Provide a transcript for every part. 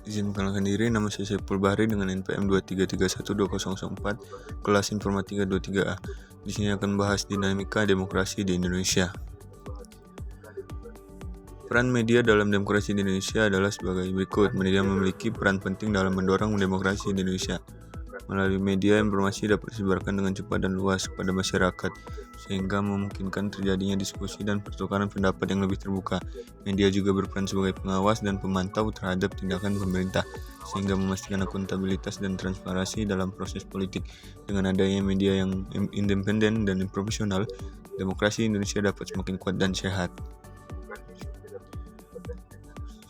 Izin perkenalkan diri, nama saya Saiful Bahri dengan NPM 23312004, kelas Informatika 23A. Di sini akan bahas dinamika demokrasi di Indonesia. Peran media dalam demokrasi di Indonesia adalah sebagai berikut. Media memiliki peran penting dalam mendorong demokrasi di Indonesia. Melalui media, informasi dapat disebarkan dengan cepat dan luas kepada masyarakat, sehingga memungkinkan terjadinya diskusi dan pertukaran pendapat yang lebih terbuka. Media juga berperan sebagai pengawas dan pemantau terhadap tindakan pemerintah, sehingga memastikan akuntabilitas dan transparansi dalam proses politik. Dengan adanya media yang independen dan profesional, demokrasi Indonesia dapat semakin kuat dan sehat.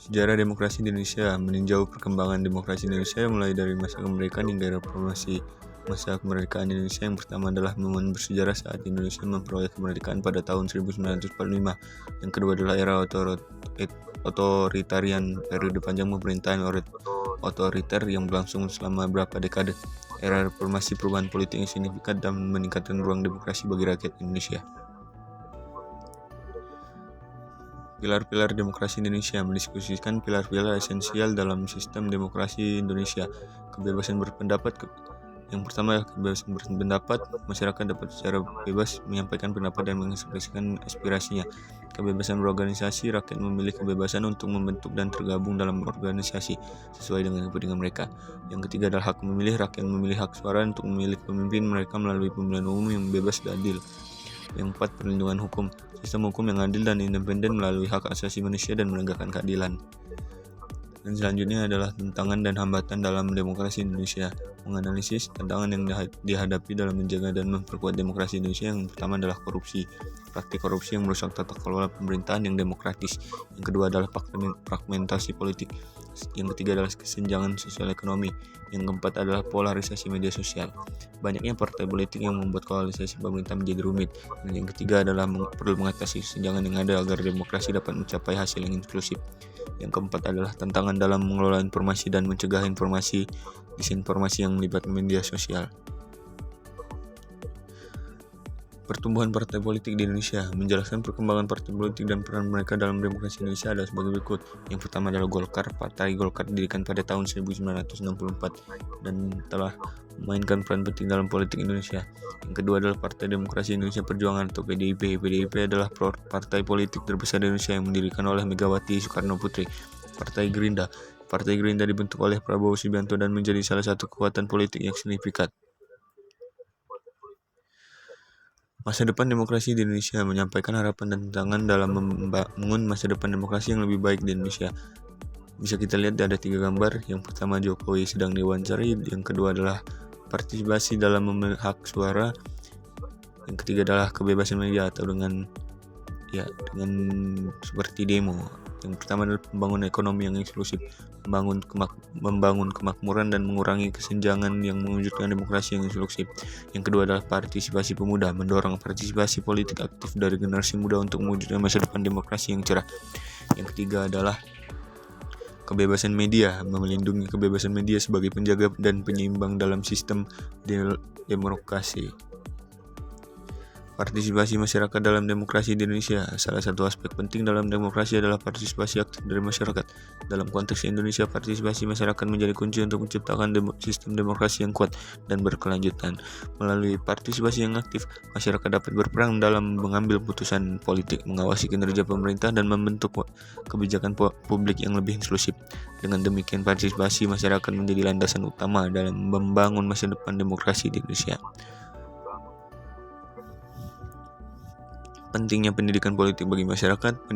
Sejarah demokrasi di Indonesia meninjau perkembangan demokrasi Indonesia mulai dari masa kemerdekaan hingga reformasi. Masa kemerdekaan Indonesia yang pertama adalah momen bersejarah saat Indonesia memperoleh kemerdekaan pada tahun 1945. Yang kedua adalah era otoritarian, periode panjang pemerintahan otoriter yang berlangsung selama beberapa dekade. Era reformasi, perubahan politik yang signifikan dan meningkatkan ruang demokrasi bagi rakyat Indonesia. Pilar-pilar demokrasi Indonesia mendiskusikan pilar-pilar esensial dalam sistem demokrasi Indonesia. Kebebasan berpendapat. Yang pertama adalah kebebasan berpendapat. Masyarakat dapat secara bebas menyampaikan pendapat dan mengekspresikan aspirasinya. Kebebasan berorganisasi. Rakyat memiliki kebebasan untuk membentuk dan tergabung dalam organisasi sesuai dengan kepentingan mereka. Yang ketiga adalah hak memilih. Rakyat memilih hak suara untuk memilih pemimpin mereka melalui pemilihan umum yang bebas dan adil. Yang keempat, perlindungan hukum. Sistem hukum yang adil dan independen melalui hak asasi manusia dan menegakkan keadilan. Dan selanjutnya adalah tantangan dan hambatan dalam demokrasi Indonesia. Menganalisis tantangan yang dihadapi dalam menjaga dan memperkuat demokrasi Indonesia. Yang pertama adalah korupsi. Praktik korupsi yang merusak tata kelola pemerintahan yang demokratis. Yang kedua adalah fragmentasi politik. Yang ketiga adalah kesenjangan sosial ekonomi. Yang keempat adalah polarisasi media sosial. Banyaknya partai politik yang membuat koalisasi pemerintah menjadi rumit. Dan yang ketiga adalah perlu mengatasi kesenjangan yang ada agar demokrasi dapat mencapai hasil yang inklusif. Yang keempat adalah tantangan dalam mengelola informasi dan mencegah disinformasi yang melibatkan media sosial. Pertumbuhan partai politik di Indonesia. Menjelaskan perkembangan partai politik dan peran mereka dalam demokrasi Indonesia adalah sebagai berikut. Yang pertama adalah Golkar. Partai Golkar didirikan pada tahun 1964 dan telah memainkan peran penting dalam politik Indonesia. Yang kedua adalah Partai Demokrasi Indonesia Perjuangan atau PDIP. PDIP adalah partai politik terbesar di Indonesia yang didirikan oleh Megawati Soekarno Putri. Partai Gerindra. Partai Gerindra dibentuk oleh Prabowo Subianto dan menjadi salah satu kekuatan politik yang signifikan. Masa depan demokrasi di Indonesia. Menyampaikan harapan dan tantangan dalam membangun masa depan demokrasi yang lebih baik di Indonesia. Bisa kita lihat ada 3 gambar. Yang pertama Jokowi sedang diwawancari. Yang kedua adalah partisipasi dalam memilih hak suara. Yang ketiga adalah kebebasan media atau dengan seperti demo. Yang pertama adalah pembangunan ekonomi yang inklusif, membangun kemakmuran dan mengurangi kesenjangan yang mewujudkan demokrasi yang inklusif. Yang kedua adalah partisipasi pemuda, mendorong partisipasi politik aktif dari generasi muda untuk mewujudkan masa depan demokrasi yang cerah. Yang ketiga adalah kebebasan media, melindungi kebebasan media sebagai penjaga dan penyeimbang dalam sistem demokrasi. Partisipasi masyarakat dalam demokrasi di Indonesia. Salah satu aspek penting dalam demokrasi adalah partisipasi aktif dari masyarakat. Dalam konteks Indonesia, partisipasi masyarakat menjadi kunci untuk menciptakan sistem demokrasi yang kuat dan berkelanjutan. Melalui partisipasi yang aktif, masyarakat dapat berperan dalam mengambil putusan politik, mengawasi kinerja pemerintah, dan membentuk kebijakan publik yang lebih inklusif. Dengan demikian, partisipasi masyarakat menjadi landasan utama dalam membangun masa depan demokrasi di Indonesia. Pentingnya pendidikan politik bagi masyarakat.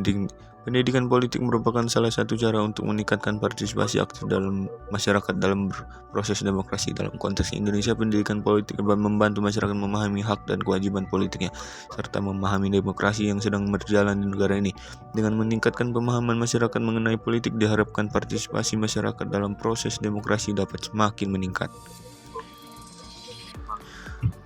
Pendidikan politik merupakan salah satu cara untuk meningkatkan partisipasi aktif dalam masyarakat dalam proses demokrasi. Dalam konteks Indonesia, pendidikan politik dapat membantu masyarakat memahami hak dan kewajiban politiknya, serta memahami demokrasi yang sedang berjalan di negara ini. Dengan meningkatkan pemahaman masyarakat mengenai politik, diharapkan partisipasi masyarakat dalam proses demokrasi dapat semakin meningkat.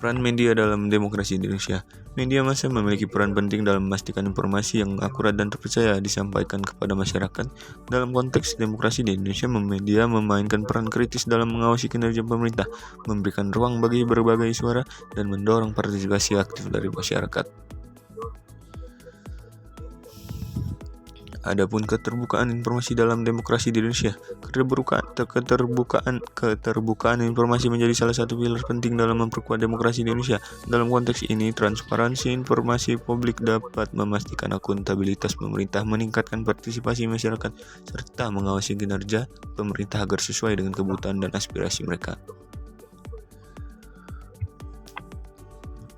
Peran media dalam demokrasi Indonesia. Media massa memiliki peran penting dalam memastikan informasi yang akurat dan terpercaya disampaikan kepada masyarakat. Dalam konteks demokrasi di Indonesia, media memainkan peran kritis dalam mengawasi kinerja pemerintah, memberikan ruang bagi berbagai suara, dan mendorong partisipasi aktif dari masyarakat. Adapun keterbukaan informasi dalam demokrasi di Indonesia. Keterbukaan informasi menjadi salah satu pilar penting dalam memperkuat demokrasi di Indonesia. Dalam konteks ini, transparansi informasi publik dapat memastikan akuntabilitas pemerintah, meningkatkan partisipasi masyarakat, serta mengawasi kinerja pemerintah agar sesuai dengan kebutuhan dan aspirasi mereka.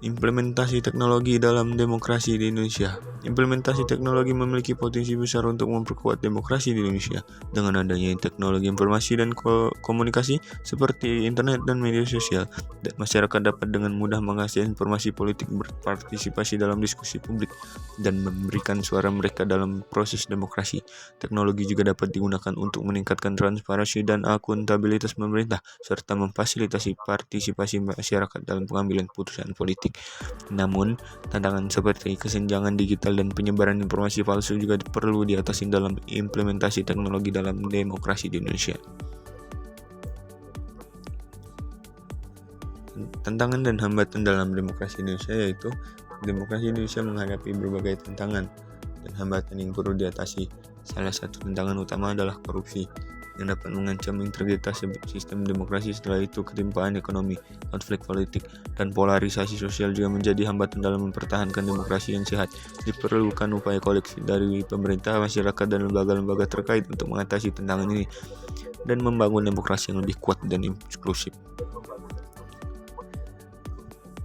Implementasi teknologi dalam demokrasi di Indonesia. Implementasi teknologi memiliki potensi besar untuk memperkuat demokrasi di Indonesia. Dengan adanya teknologi informasi dan komunikasi seperti internet dan media sosial, masyarakat dapat dengan mudah mengakses informasi politik, berpartisipasi dalam diskusi publik, dan memberikan suara mereka dalam proses demokrasi. Teknologi juga dapat digunakan untuk meningkatkan transparansi dan akuntabilitas pemerintah, serta memfasilitasi partisipasi masyarakat dalam pengambilan keputusan politik. Namun, tantangan seperti kesenjangan digital dan penyebaran informasi palsu juga perlu diatasi dalam implementasi teknologi dalam demokrasi di Indonesia. Tantangan dan hambatan dalam demokrasi Indonesia yaitu demokrasi Indonesia menghadapi berbagai tantangan dan hambatan yang perlu diatasi. Salah satu tantangan utama adalah korupsi yang dapat mengancam integritas sistem demokrasi. Setelah itu, ketimpaan ekonomi, konflik politik, dan polarisasi sosial juga menjadi hambatan dalam mempertahankan demokrasi yang sehat. Diperlukan upaya kolektif dari pemerintah, masyarakat, dan lembaga-lembaga terkait untuk mengatasi tantangan ini dan membangun demokrasi yang lebih kuat dan inklusif.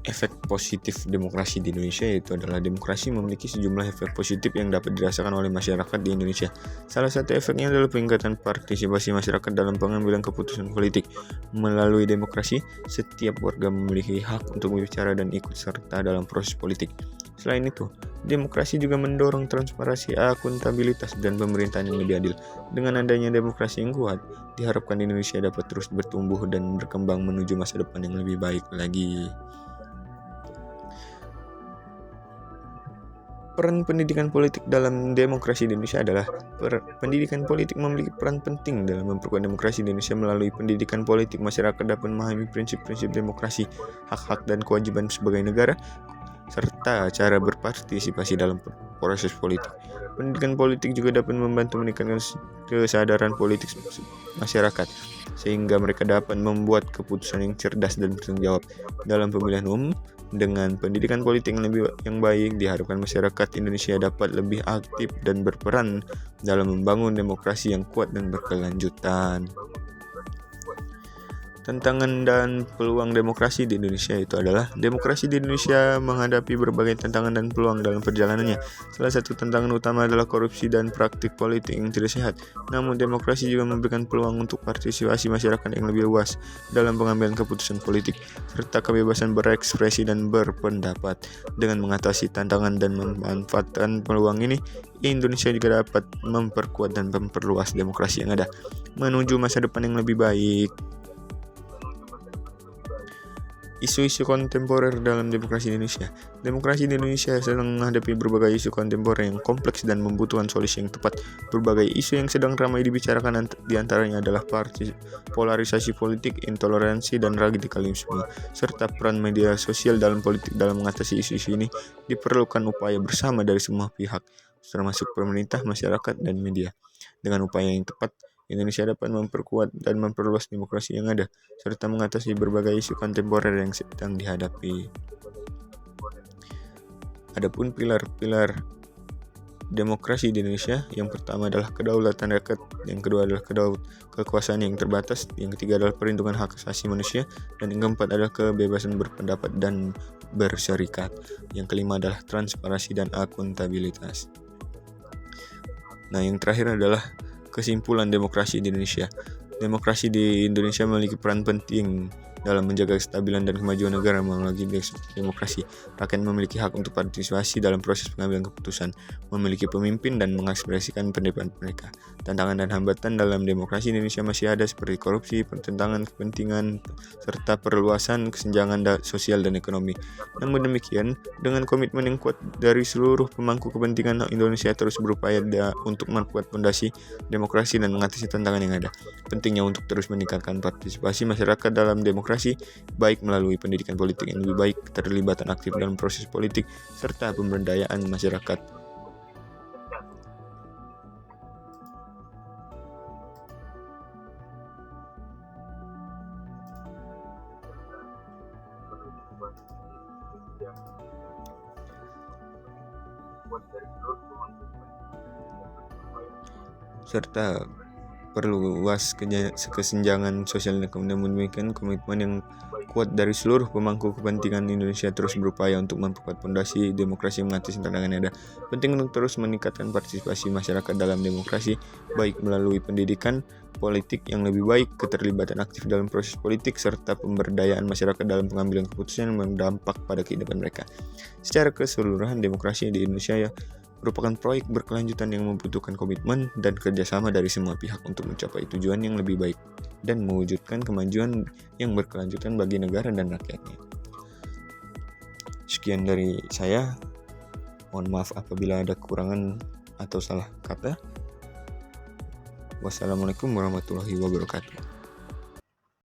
Efek positif demokrasi di Indonesia yaitu adalah demokrasi memiliki sejumlah efek positif yang dapat dirasakan oleh masyarakat di Indonesia. Salah satu efeknya adalah peningkatan partisipasi masyarakat dalam pengambilan keputusan politik. Melalui demokrasi, setiap warga memiliki hak untuk berbicara dan ikut serta dalam proses politik. Selain itu, demokrasi juga mendorong transparansi, akuntabilitas, dan pemerintahan yang lebih adil. Dengan adanya demokrasi yang kuat, diharapkan Indonesia dapat terus bertumbuh dan berkembang menuju masa depan yang lebih baik lagi. Peran pendidikan politik dalam demokrasi di Indonesia adalah pendidikan politik memiliki peran penting dalam memperkuat demokrasi di Indonesia. Melalui pendidikan politik, masyarakat dapat memahami prinsip-prinsip demokrasi, hak-hak dan kewajiban sebagai negara, serta cara berpartisipasi dalam proses politik. Pendidikan politik juga dapat membantu meningkatkan kesadaran politik masyarakat, sehingga mereka dapat membuat keputusan yang cerdas dan bertanggung jawab dalam pemilihan umum. Dengan pendidikan politik yang baik, diharapkan masyarakat Indonesia dapat lebih aktif dan berperan dalam membangun demokrasi yang kuat dan berkelanjutan. Tantangan dan peluang demokrasi di Indonesia itu adalah demokrasi di Indonesia menghadapi berbagai tantangan dan peluang dalam perjalanannya. Salah satu tantangan utama adalah korupsi dan praktik politik yang tidak sehat. Namun demokrasi juga memberikan peluang untuk partisipasi masyarakat yang lebih luas dalam pengambilan keputusan politik, serta kebebasan berekspresi dan berpendapat. Dengan mengatasi tantangan dan memanfaatkan peluang ini, Indonesia juga dapat memperkuat dan memperluas demokrasi yang ada menuju masa depan yang lebih baik. Isu-isu kontemporer dalam demokrasi di Indonesia. Demokrasi di Indonesia sedang menghadapi berbagai isu kontemporer yang kompleks dan membutuhkan solusi yang tepat. Berbagai isu yang sedang ramai dibicarakan diantaranya adalah polarisasi politik, intoleransi, dan radikalisme, serta peran media sosial dalam politik. Dalam mengatasi isu-isu ini, diperlukan upaya bersama dari semua pihak, termasuk pemerintah, masyarakat, dan media. Dengan upaya yang tepat, Indonesia dapat memperkuat dan memperluas demokrasi yang ada, serta mengatasi berbagai isu kontemporer yang sedang dihadapi. Adapun pilar-pilar demokrasi di Indonesia, yang pertama adalah kedaulatan rakyat, yang kedua adalah kekuasaan yang terbatas, yang ketiga adalah perlindungan hak asasi manusia, dan yang keempat adalah kebebasan berpendapat dan berserikat. Yang kelima adalah transparansi dan akuntabilitas. Nah, yang terakhir adalah kesimpulan demokrasi di Indonesia. Demokrasi di Indonesia memiliki peran penting dalam menjaga kestabilan dan kemajuan negara. Melalui demokrasi, rakyat memiliki hak untuk partisipasi dalam proses pengambilan keputusan, memiliki pemimpin, dan mengekspresikan pendapat mereka. Tantangan dan hambatan dalam demokrasi Indonesia masih ada seperti korupsi, pertentangan kepentingan, serta perluasan kesenjangan sosial dan ekonomi. Namun demikian, dengan komitmen yang kuat dari seluruh pemangku kepentingan, Indonesia terus berupaya untuk memperkuat fondasi demokrasi dan mengatasi tantangan yang ada. Pentingnya untuk terus meningkatkan partisipasi masyarakat dalam demokrasi, baik melalui pendidikan politik yang lebih baik, keterlibatan aktif dalam proses politik, serta pemberdayaan masyarakat. serta perluas kesenjangan sosial dan demikian komitmen yang kuat dari seluruh pemangku kepentingan Indonesia terus berupaya untuk memperkuat fondasi demokrasi yang mengatasi tantangan yang ada. Penting untuk terus meningkatkan partisipasi masyarakat dalam demokrasi, baik melalui pendidikan politik yang lebih baik, keterlibatan aktif dalam proses politik, serta pemberdayaan masyarakat dalam pengambilan keputusan yang berdampak pada kehidupan mereka. Secara keseluruhan, demokrasi di Indonesia merupakan proyek berkelanjutan yang membutuhkan komitmen dan kerjasama dari semua pihak untuk mencapai tujuan yang lebih baik dan mewujudkan kemajuan yang berkelanjutan bagi negara dan rakyatnya. Sekian dari saya. Mohon maaf apabila ada kekurangan atau salah kata. Wassalamualaikum warahmatullahi wabarakatuh.